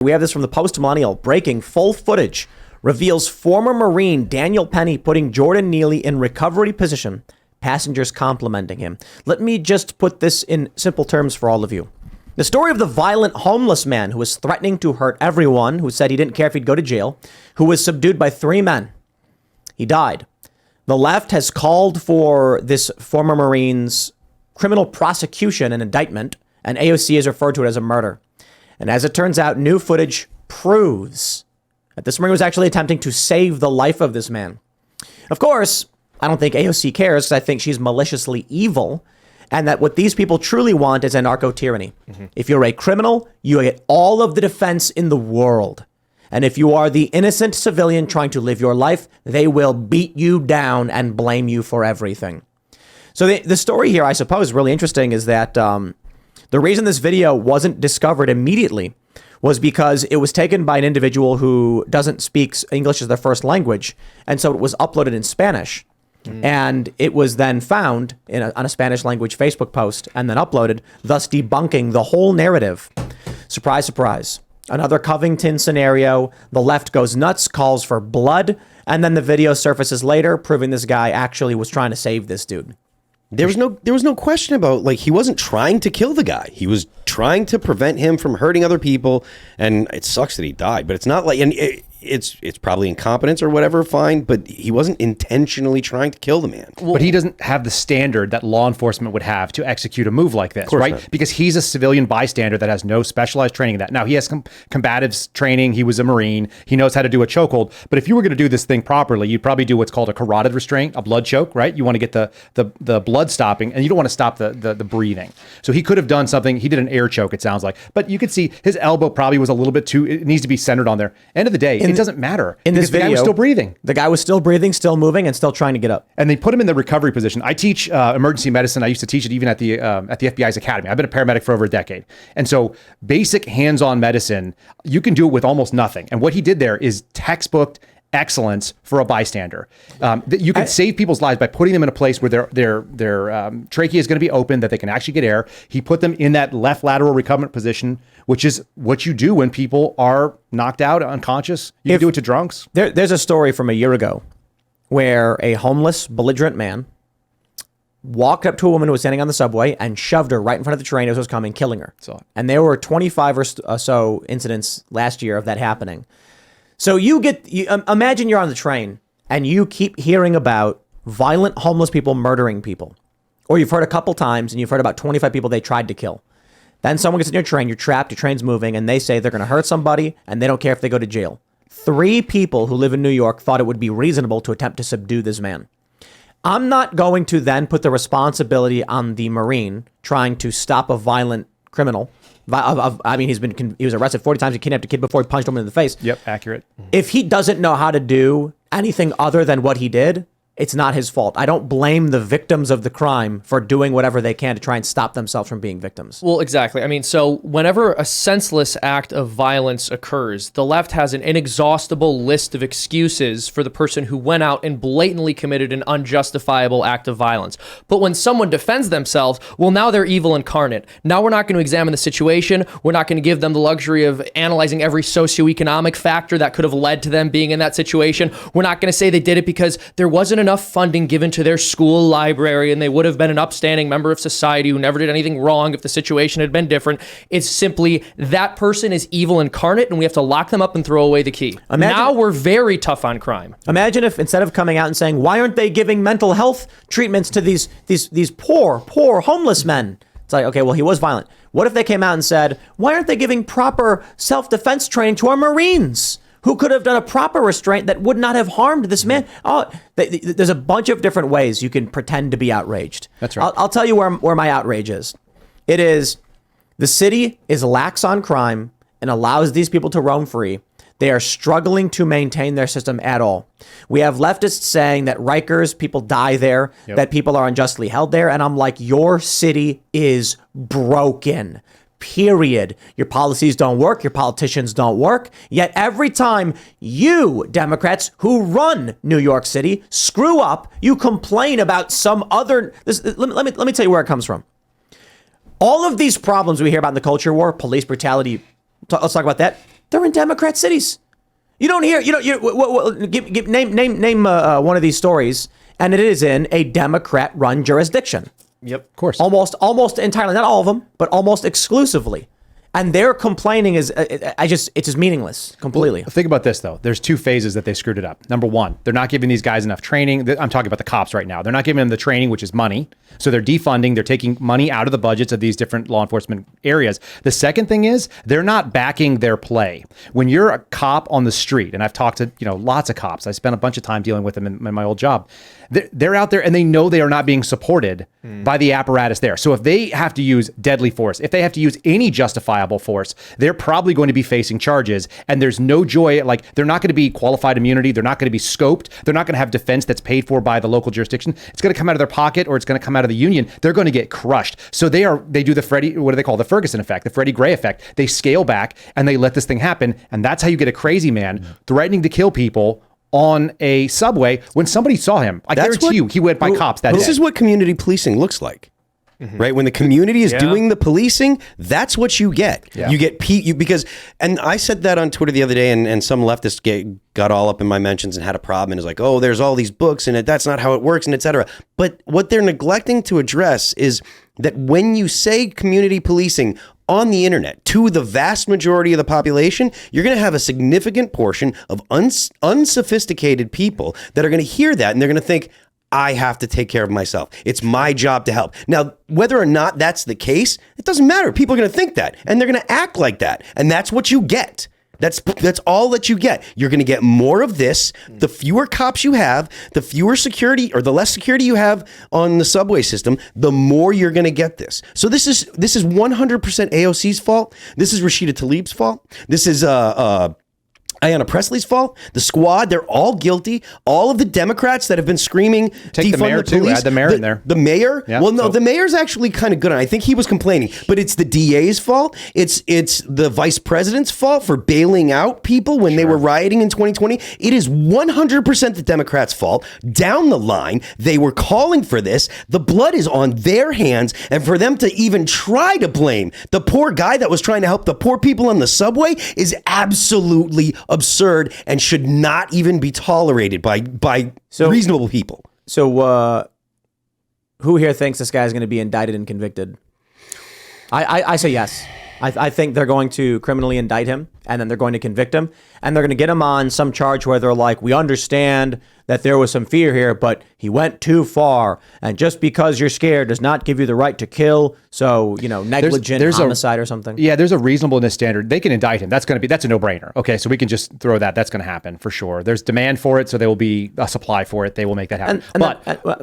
We have this from the Post-Millennial. Breaking full footage reveals former Marine Daniel Penny putting Jordan Neely in recovery position. Passengers complimenting him. Let me just put this in simple terms for all of you. The story of the violent homeless man who was threatening to hurt everyone, who said he didn't care if he'd go to jail, who was subdued by 3 men. He died. The left has called for this former Marine's criminal prosecution and indictment, and AOC has referred to it as a murder. And as it turns out, new footage proves that this Marine was actually attempting to save the life of this man. Of course, I don't think AOC cares because I think she's maliciously evil and that what these people truly want is a narco-tyranny. Mm-hmm. If you're a criminal, you get all of the defense in the world. And if you are the innocent civilian trying to live your life, they will beat you down and blame you for everything. So the story here, I suppose, is really interesting is that the reason this video wasn't discovered immediately was because it was taken by an individual who doesn't speak English as their first language. And so it was uploaded in Spanish. And it was then found on a Spanish language Facebook post and then uploaded, thus debunking the whole narrative. Surprise, surprise. Another Covington scenario. The left goes nuts, calls for blood. And then the video surfaces later, proving this guy actually was trying to save this dude. There was no question about, like, he wasn't trying to kill the guy. He was trying to prevent him from hurting other people. And it sucks that he died, but it's not like, and it's probably incompetence or whatever, fine, but he wasn't intentionally trying to kill the man. But he doesn't have the standard that law enforcement would have to execute a move like this, right? Not. Because he's a civilian bystander that has no specialized training in that. Now, he has combatives training. He was a Marine. He knows how to do a chokehold. But if you were going to do this thing properly, you'd probably do what's called a carotid restraint, a blood choke, right? You want to get the blood stopping, and you don't want to stop the breathing. So he could have done something. He did an air choke, it sounds like. But you could see his elbow probably was a little bit too, it needs to be centered on there. End of the day, it doesn't matter. In this video, the guy was still breathing. The guy was still breathing, still moving, and still trying to get up. And they put him in the recovery position. I teach emergency medicine. I used to teach it even at the FBI's academy. I've been a paramedic for over a decade. And so basic hands-on medicine, you can do it with almost nothing. And what he did there is textbook excellence for a bystander. You can save people's lives by putting them in a place where their trachea is going to be open, that they can actually get air. He put them in that left lateral recumbent position, which is what you do when people are knocked out, unconscious. You can do it to drunks. There's a story from a year ago where a homeless, belligerent man walked up to a woman who was standing on the subway and shoved her right in front of the train as it was coming, killing her. And there were 25 or so incidents last year of that happening. So imagine you're on the train and you keep hearing about violent homeless people murdering people. Or you've heard a couple times and you've heard about 25 people they tried to kill. Then someone gets in your train, you're trapped, your train's moving, and they say they're going to hurt somebody and they don't care if they go to jail. 3 people who live in New York thought it would be reasonable to attempt to subdue this man. I'm not going to then put the responsibility on the Marine trying to stop a violent criminal. I mean, he was arrested 40 times. He kidnapped a kid before he punched him in the face. Yep, accurate. If he doesn't know how to do anything other than what he did, it's not his fault. I don't blame the victims of the crime for doing whatever they can to try and stop themselves from being victims. Well, exactly. I mean, so whenever a senseless act of violence occurs, the left has an inexhaustible list of excuses for the person who went out and blatantly committed an unjustifiable act of violence. But when someone defends themselves, well, now they're evil incarnate. Now we're not going to examine the situation. We're not going to give them the luxury of analyzing every socioeconomic factor that could have led to them being in that situation. We're not going to say they did it because there wasn't enough funding given to their school library and they would have been an upstanding member of society who never did anything wrong if the situation had been different. It's simply that person is evil incarnate and we have to lock them up and throw away the key. Now we're very tough on crime. Imagine if instead of coming out and saying, why aren't they giving mental health treatments to these poor homeless men? It's like, okay, well, he was violent. What if they came out and said, why aren't they giving proper self-defense training to our Marines, who could have done a proper restraint that would not have harmed this man? Oh, there's a bunch of different ways you can pretend to be outraged. That's right. I'll tell you where my outrage is. It is the city is lax on crime and allows these people to roam free. They are struggling to maintain their system at all. We have leftists saying that Rikers, people die there, that people are unjustly held there. And I'm like, your city is broken. Period. Your policies don't work. Your politicians don't work. Yet every time you Democrats who run New York City screw up, you complain about some other. Let me tell you where it comes from. All of these problems we hear about in the culture war, police brutality. Let's talk about that. They're in Democrat cities. You don't hear, name one of these stories, and it is in a Democrat-run jurisdiction. Yep, of course. Almost entirely, not all of them, but almost exclusively. And their complaining is, it's just meaningless completely. Well, think about this, though. There's two phases that they screwed it up. Number one, they're not giving these guys enough training. I'm talking about the cops right now. They're not giving them the training, which is money. So they're defunding. They're taking money out of the budgets of these different law enforcement areas. The second thing is they're not backing their play. When you're a cop on the street, and I've talked to lots of cops. I spent a bunch of time dealing with them in my old job. They're out there and they know they are not being supported by the apparatus there. So if they have to use deadly force, if they have to use any justifiable force, they're probably going to be facing charges. And there's no joy, like they're not going to be qualified immunity. They're not going to be scoped. They're not going to have defense that's paid for by the local jurisdiction. It's going to come out of their pocket or it's going to come out of the union. They're going to get crushed. So they do the what do they call the Ferguson effect, the Freddie Gray effect. They scale back and they let this thing happen. And that's how you get a crazy man threatening to kill people on a subway when somebody saw him. I guarantee you he went by cops that day. This is what community policing looks like. Right? When the community is doing the policing, that's what you get. Yeah. You get because, and I said that on Twitter the other day, and some leftists got all up in my mentions and had a problem and is like, oh, there's all these books and that's not how it works and et cetera. But what they're neglecting to address is that when you say community policing on the internet to the vast majority of the population, you're going to have a significant portion of unsophisticated people that are going to hear that and they're going to think, I have to take care of myself. It's my job to help. Now, whether or not that's the case, it doesn't matter. People are going to think that and they're going to act like that. And that's what you get. That's all that you get. You're going to get more of this. The fewer cops you have, the fewer security or the less security you have on the subway system, the more you're going to get this. So this is 100% AOC's fault. This is Rashida Tlaib's fault. This is Ayanna Pressley's fault. The squad, they're all guilty. All of the Democrats that have been screaming, take the mayor too. Add the mayor in there. The mayor? Yeah, well, no, the mayor's actually kind of good. I think he was complaining, but it's the DA's fault. It's the vice president's fault for bailing out people when they were rioting in 2020. It is 100% the Democrats' fault. Down the line, they were calling for this. The blood is on their hands, and for them to even try to blame the poor guy that was trying to help the poor people on the subway is absolutely absurd and should not even be tolerated by reasonable people. So who here thinks this guy is going to be indicted and convicted? I say yes. I think they're going to criminally indict him and then they're going to convict him and they're going to get him on some charge where they're like, we understand that there was some fear here, but he went too far. And just because you're scared does not give you the right to kill. So, negligent homicide or something. Yeah, there's a reasonableness standard. They can indict him. That's a no-brainer. Okay, so we can just throw that. That's going to happen for sure. There's demand for it, so there will be a supply for it. They will make that happen.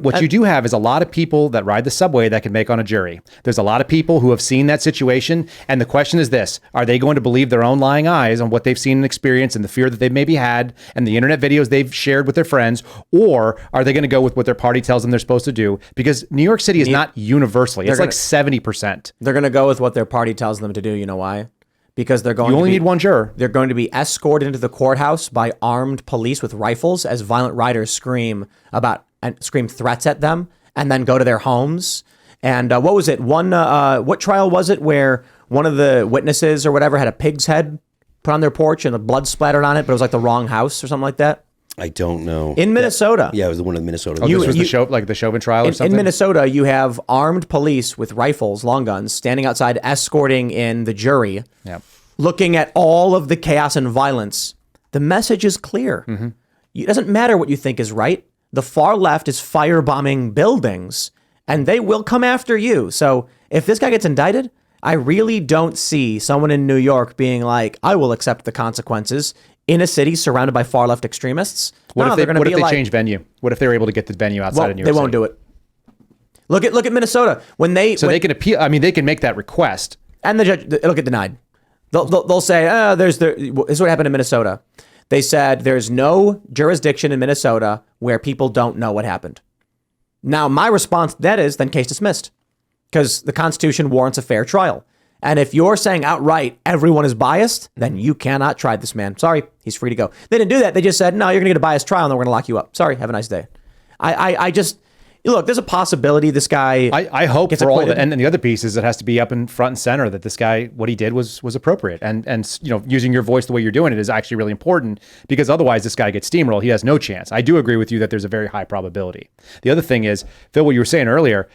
What you do have is a lot of people that ride the subway that can make on a jury. There's a lot of people who have seen that situation. And the question is this: are they going to believe their own lying eyes on what they've seen and experienced and the fear that they've maybe had and the internet videos they've shared with their friends? Or are they going to go with what their party tells them they're supposed to do? Because New York City is not universally. It's like 70%. They're going to go with what their party tells them to do. You know why? Because they're going. You only need one juror. They're going to be escorted into the courthouse by armed police with rifles as violent rioters scream threats at them and then go to their homes. And what was it? What trial was it where one of the witnesses or whatever had a pig's head put on their porch and the blood splattered on it, but it was like the wrong house or something like that? I don't know. In Minnesota. Yeah, it was the one in Minnesota. Oh, this was the Chauvin trial or something? In Minnesota, you have armed police with rifles, long guns, standing outside escorting in the jury, looking at all of the chaos and violence. The message is clear. Mm-hmm. It doesn't matter what you think is right. The far left is firebombing buildings, and they will come after you. So if this guy gets indicted, I really don't see someone in New York being like, I will accept the consequences. In a city surrounded by far left extremists. What if they change venue? What if they're able to get the venue outside of New York City? They won't do it. Look at Minnesota they can appeal. I mean, they can make that request, and the judge it'll get denied. They'll say, this is what happened in Minnesota. They said there's no jurisdiction in Minnesota where people don't know what happened. Now, my response to that is then case dismissed, because the Constitution warrants a fair trial. And if you're saying outright everyone is biased, then you cannot try this man. Sorry, he's free to go. They didn't do that. They just said, no, you're going to get a biased trial and then we're going to lock you up. Sorry, have a nice day. look, there's a possibility this guy. I hope gets for all of acquitted. it. And the other piece is it has to be up in front and center that this guy, what he did was appropriate. And using your voice the way you're doing it is actually really important, because otherwise this guy gets steamrolled. He has no chance. I do agree with you that there's a very high probability. The other thing is, Phil, what you were saying earlier,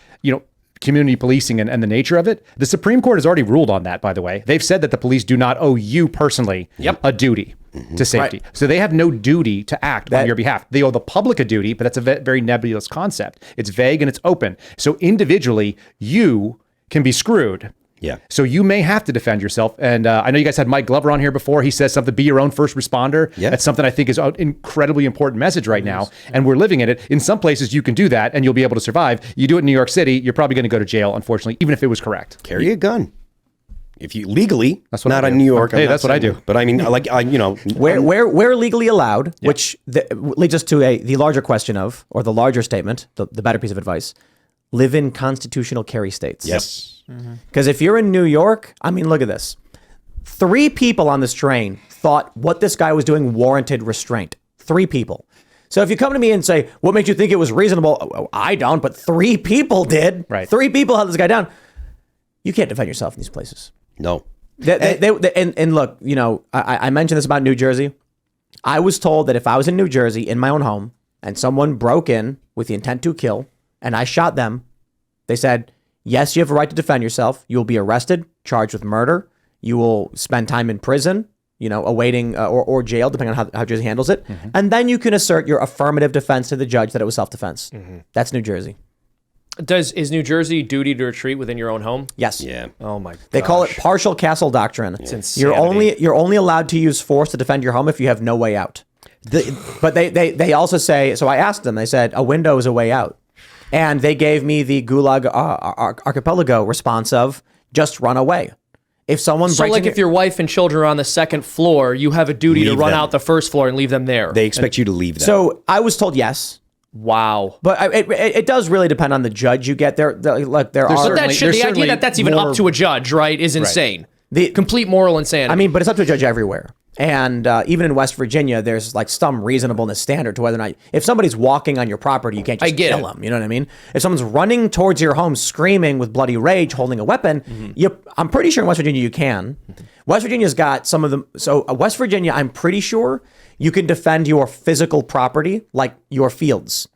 community policing and the nature of it. The Supreme Court has already ruled on that, by the way. They've said that the police do not owe you personally a duty to safety. Right. So they have no duty to act on your behalf. They owe the public a duty, but that's a very nebulous concept. It's vague and it's open. So individually, you can be screwed. Yeah. So you may have to defend yourself. And I know you guys had Mike Glover on here before. He says something, be your own first responder. Yeah. That's something I think is an incredibly important message right now. And we're living in it. In some places, you can do that and you'll be able to survive. You do it in New York City, you're probably going to go to jail, unfortunately, even if it was correct. Carry a gun. If you legally, That's what not I do. in New York. Hey, I'm not that's what I saying- do. But I mean, Where legally allowed, which leads us to the larger question of, or the larger statement, the better piece of advice, live in constitutional carry states. yes. Because if you're in New York, I mean, look at this. 3 people on this train thought what this guy was doing warranted restraint. 3 people. So if you come to me and say, what makes you think it was reasonable? Oh, I don't, but 3 people did. Right. 3 people held this guy down. You can't defend yourself in these places. No. And look, I mentioned this about New Jersey. I was told that if I was in New Jersey in my own home and someone broke in with the intent to kill and I shot them, they said, yes, you have a right to defend yourself. You will be arrested, charged with murder. You will spend time in prison, awaiting or jail, depending on how Jersey handles it. Mm-hmm. And then you can assert your affirmative defense to the judge that it was self-defense. Mm-hmm. That's New Jersey. Is New Jersey duty to retreat within your own home? Yes. Yeah. Oh my god. They call it partial castle doctrine. It's insanity. You're only allowed to use force to defend your home if you have no way out. But they also say, so I asked them, they said a window is a way out. And they gave me the Gulag Archipelago response of just run away. If someone So breaks like if your wife and children are on the second floor, you have a duty to Leave run them. out the first floor and leave them there. They expect you to leave them. So I was told yes. Wow. But it does really depend on the judge you get. There are But the idea that that's even up to a judge, right, is insane. The Complete moral insanity. I mean, but it's up to a judge everywhere. And even in West Virginia, there's like some reasonableness standard to whether or not, if somebody's walking on your property, you can't just get kill it. them. You know what I mean? If someone's running towards your home, screaming with bloody rage, holding a weapon, I'm pretty sure in West Virginia you can. West Virginia's got some of them. So West Virginia, I'm pretty sure you can defend your physical property, like your fields.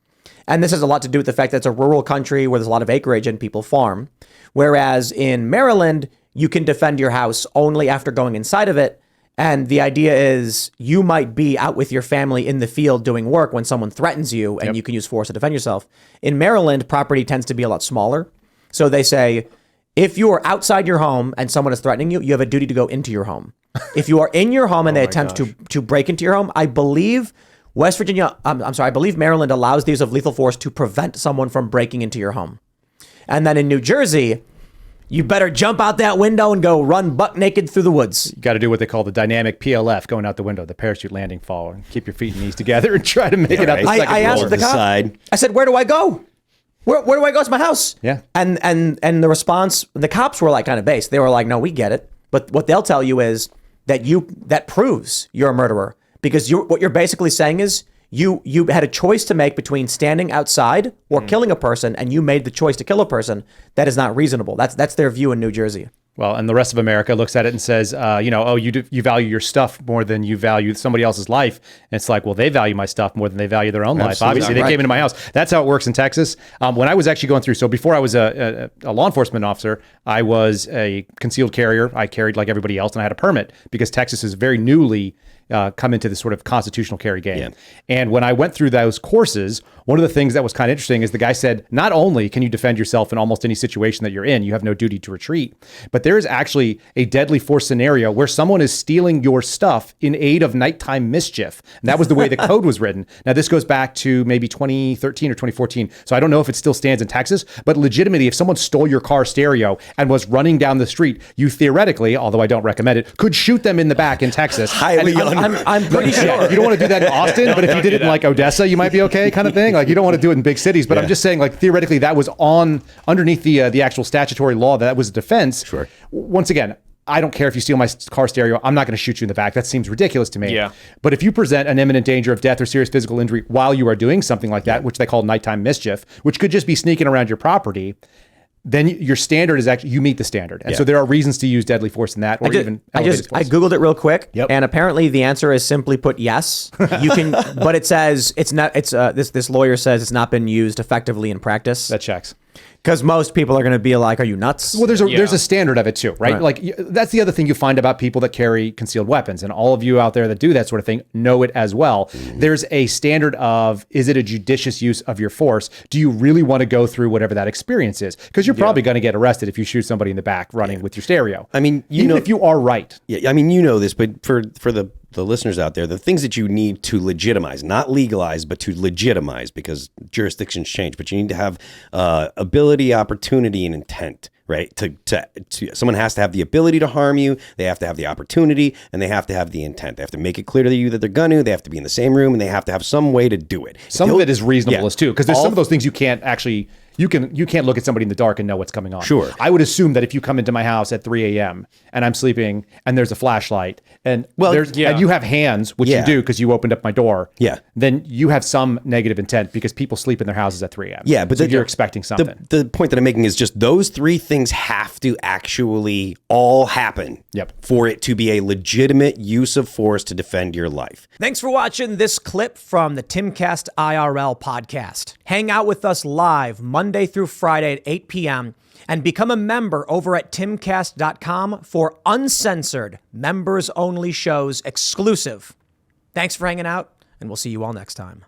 And this has a lot to do with the fact that it's a rural country where there's a lot of acreage and people farm. Whereas in Maryland, you can defend your house only after going inside of it. And the idea is you might be out with your family in the field doing work when someone threatens you and you can use force to defend yourself. In Maryland, property tends to be a lot smaller. So they say, if you are outside your home and someone is threatening you, you have a duty to go into your home. If you are in your home and they attempt to break into your home, I believe West Virginia, I believe Maryland allows the use of lethal force to prevent someone from breaking into your home. And then in New Jersey, you better jump out that window and go run buck naked through the woods. You got to do what they call the dynamic PLF, going out the window, the parachute landing fall, and keep your feet and knees together and try to make it out the second I asked floor. the cop. Side. I said, "Where do I go? Where do I go? It's my house." Yeah. And the response, the cops were like kind of based. They were like, "No, we get it." But what they'll tell you is that proves you're a murderer, because what you're basically saying is you had a choice to make between standing outside or killing a person, and you made the choice to kill a person. That is not reasonable. That's their view in New Jersey. Well, and the rest of America looks at it and says, you value your stuff more than you value somebody else's life. And it's like, well, they value my stuff more than they value their own life. Absolutely. Obviously, they came into my house. That's how it works in Texas. When I was actually going through, so before I was a law enforcement officer, I was a concealed carrier. I carried like everybody else, and I had a permit because Texas is very newly come into this sort of constitutional carry game. Yeah. And when I went through those courses, one of the things that was kind of interesting is the guy said, not only can you defend yourself in almost any situation that you're in, you have no duty to retreat, but there is actually a deadly force scenario where someone is stealing your stuff in aid of nighttime mischief. And that was the way the code was written. Now, this goes back to maybe 2013 or 2014. So I don't know if it still stands in Texas, but legitimately, if someone stole your car stereo and was running down the street, you theoretically, although I don't recommend it, could shoot them in the back in Texas. Highly I'm pretty sure. Yeah, you don't want to do that in Austin, but if you did it in like Odessa, you might be okay, kind of thing. Like you don't want to do it in big cities, but I'm just saying, like theoretically, that was underneath the actual statutory law. That was a defense. Sure. Once again, I don't care if you steal my car stereo. I'm not going to shoot you in the back. That seems ridiculous to me. Yeah. But if you present an imminent danger of death or serious physical injury while you are doing something like that, which they call nighttime mischief, which could just be sneaking around your property, then your standard is actually, you meet the standard. And so there are reasons to use deadly force in that, or even elevated force. I Googled it real quick, Yep. and apparently the answer is simply put yes. You can, but it says it's not. It's this lawyer says it's not been used effectively in practice. That checks. Because most people are going to be like, "Are you nuts?" Well, there's a standard of it too, right? Right. Like that's the other thing you find about people that carry concealed weapons, and all of you out there that do that sort of thing know it as well. There's a standard of, is it a judicious use of your force? Do you really want to go through whatever that experience is? Because you're probably going to get arrested if you shoot somebody in the back running with your stereo. I mean, even if you are right. Yeah, I mean, you know this, but for the listeners out there, the things that you need to legitimize, not legalize, but to legitimize, because jurisdictions change, but you need to have ability, opportunity, and intent, right? To someone has to have the ability to harm you, they have to have the opportunity, and they have to have the intent. They have to make it clear to you that they're going to, they have to be in the same room, and they have to have some way to do it. Some of it is reasonable Yeah. as too, because there's some of those things you can't actually. You can't look at somebody in the dark and know what's coming on. Sure. I would assume that if you come into my house at 3 a.m. and I'm sleeping and there's a flashlight and and you have hands, which you do because you opened up my door. Yeah. Then you have some negative intent because people sleep in their houses at 3 a.m. Yeah, but so you're expecting something. The point that I'm making is just those three things have to actually all happen. Yep. For it to be a legitimate use of force to defend your life. Thanks for watching this clip from the Timcast IRL podcast. Hang out with us live Monday through Friday at 8 p.m. and become a member over at timcast.com for uncensored, members-only shows exclusive. Thanks for hanging out, and we'll see you all next time.